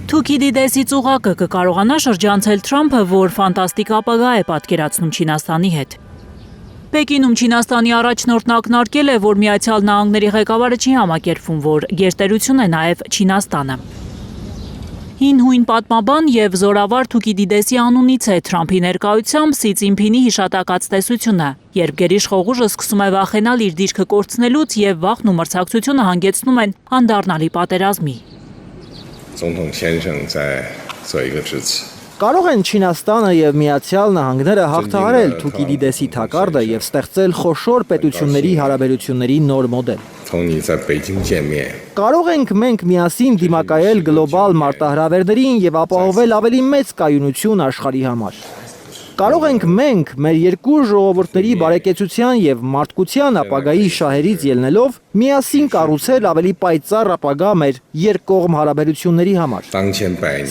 Թուքիդիդեսի ծուղակը կկարողանա շրջանցել Թրամփը, որ ֆանտաստիկ ապագա է պատկերացնում Չինաստանի հետ։ Պեկինում Չինաստանի առաջնորդն ակնարկել է, որ Միացյալ Նահանգների ղեկավարը չի համակերպվում, որ գերտերություն է նաև Չինաստանը։ Հին հույն պատմաբան և զորավար Թուքիդիդեսի անունից է Թրամփի ներկայությամբ Սի Ցզինփինի հիշատակած տեսությունը, երբ գերիշխողուժը սկսում է վախենալ իր դիրքը կորցնելուց և վախն ու մրցակցությունը հանգեցնում են անդառնալի պատերազմի։ Կարող են Չինաստանը և Միացյալ Նահանգները հաղթահարել Թուքիդիդեսի թակարդը և ստեղծել խոշոր պետությունների հարաբերությունների նոր մոդել։ Կարող ենք մենք միասին դիմակայել գլոբալ մարտահրավերներին և ապահովել ավելի մեծ կայունություն աշխարհի համար։ Կարող ենք մենք մեր երկու ժողովուրդների բարեկեցության և մարդկության ապագայի շահերից ելնելով միասին կառուցել ավելի պայծառ ապագա մեր երկկողմ հարաբերությունների համար։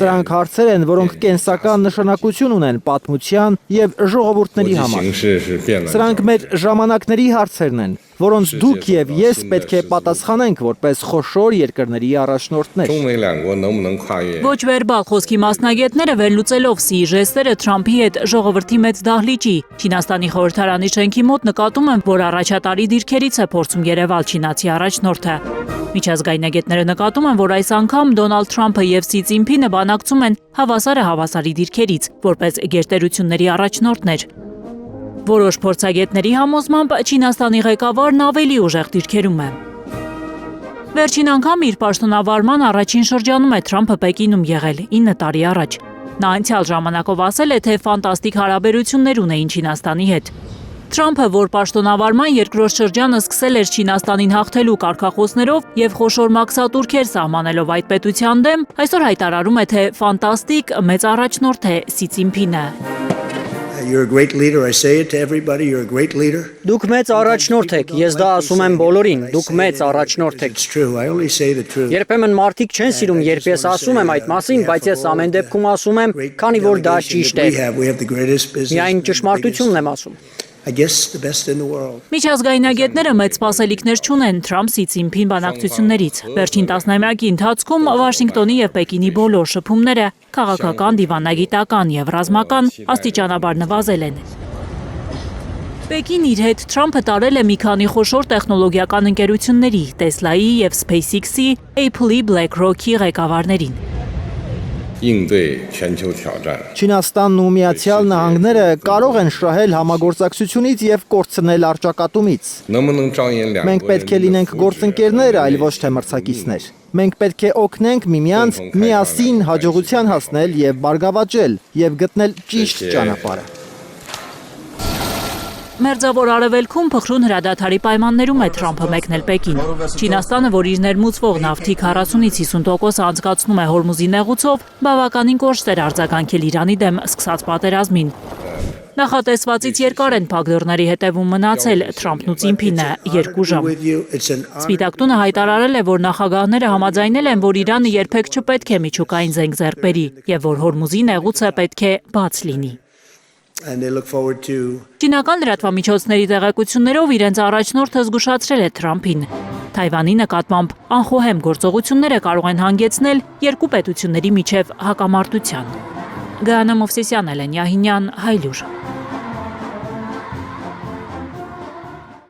Սրանք հարցեր են, որոնք կենսական նշանակություն ունեն պատմության և ժողովուրդների համար։ Սրանք մեր ժամանակների հարցերն են, որոնց դուք և ես պետք է պատասխանենք որպես խոշոր երկրների առաջնորդներ։ Ոչ վերբալ խոսքի մասնագետները վերլուծելով Սիի ժեստերը Թրամփի հետ ժողովրդի մեծ դահլիճի, Չինաստանի խորհրդարանի շենքի մոտ նկատում են, որ առաջատարի դիրքերից է փորձում երևալ չինացի առաջնորդը։ Միջազգայնագետները նկատում են, որ այս անգամ Դոնալդ Թրամփը և Սի Ցզինփինը բանակցում են հավասարը հավասարի դիրքերից, որպես գերտերությունների առաջնորդներ։ Որոշ փորձագետների համոզմամբ Չինաստանի ղեկավարն ավելի ուժեղ դիրքերում է։ Վերջին անգամ իր պաշտոնավարման առաջին շրջանում է Թրամփը Պեկինում եղել 9 տարի առաջ։ Նա անցյալ ժամանակով ասել է, թե ֆանտաստիկ հարաբերություններ ունեին Չինաստանի հետ։ Թրամփը, որ պաշտոնավարման երկրորդ շրջանը սկսել էր Չինաստանին հաղթելու կարգախոսներով և խոշոր մաքսատուրքեր սահմանելով այդ պետության դեմ, այսօր հայտարարում է, թե ֆանտաստիկ մեծ առաջնորդ է Սի Ցզինփինը։ Դուք մեծ առաջնորդ եք, ես դա ասում եմ բոլորին, դուք մեծ առաջնորդ եք։ Երբեմն մարդիկ չեն սիրում, երբ ես ասում եմ այդ մասին, բայց ես ամեն դեպքում ասում եմ, քանի որ դա ճիշտ է։ Միայն ճշմարտությունն եմ ասում։ Միջազգայնագետները մեծ սպասելիքներ չունեն Թրամփ-Սի Ցզինփին բանակցություններից։ Վերջին տասնամյակի ընթացքում Վաշինգտոնի և Պեկինի բոլոր շփումները քաղաքական, դիվանագիտական և ռազմական աստիճանաբար նվազել են։ Պեկին իր հետ Թրամփը տարել է մի քանի խոշոր տեխնոլոգիական ընկերությունների՝ Տեսլայի և SpaceX-ի, Apple-ի, BlackRock-ի ղեկավարներին։ Չինաստանն ու Միացյալ Նահանգները կարող են շահել համագործակցությունից և կորցնել առճակատումից։ Մենք պետք է լինենք գործընկերներ, այլ ոչ թե մրցակիցներ։ Մենք պետք է օգնենք միմյանց միասին հաջողության հասնել և բարգավաճել և գտնել ճիշտ ճանապարհը։ Մերձավոր Արևելքում փխրուն հրադադարի պայմաններում է Թրամփը մեկնել Պեկին։ Չինաստանը, որ իր ներմուծվող նավթի 40-ից 50% անցկացնում է Հորմուզի նեղուցով, բավականին կոշտ էր արձագանքել Իրանի դեմ սկսած պատերազմին։ Նախատեսվածից երկար են փակ դռների հետևում մնացել Թրամփն ու Ցզինփինը 2 ժամ։ Սպիտակ տունը հայտարարել է, որ նախագահները համաձայնել են, որ Իրանը երբեք չպետք է միջուկային զենք ձեռք բերի և որ Հորմուզի նեղուցը պետք է բաց լինի։ Չինական լրատվամիջոցների տեղեկություններով իրենց առաջնորդը զգուշացրել է Թրամփին։ Թայվանի նկատմամբ անխոհեմ գործողությունները կարող են հանգեցնել երկու պետությունների միջև հակամարտության։ Գայանա Մովսիսյան, Էլեն Յահինյան, Հայլյուր։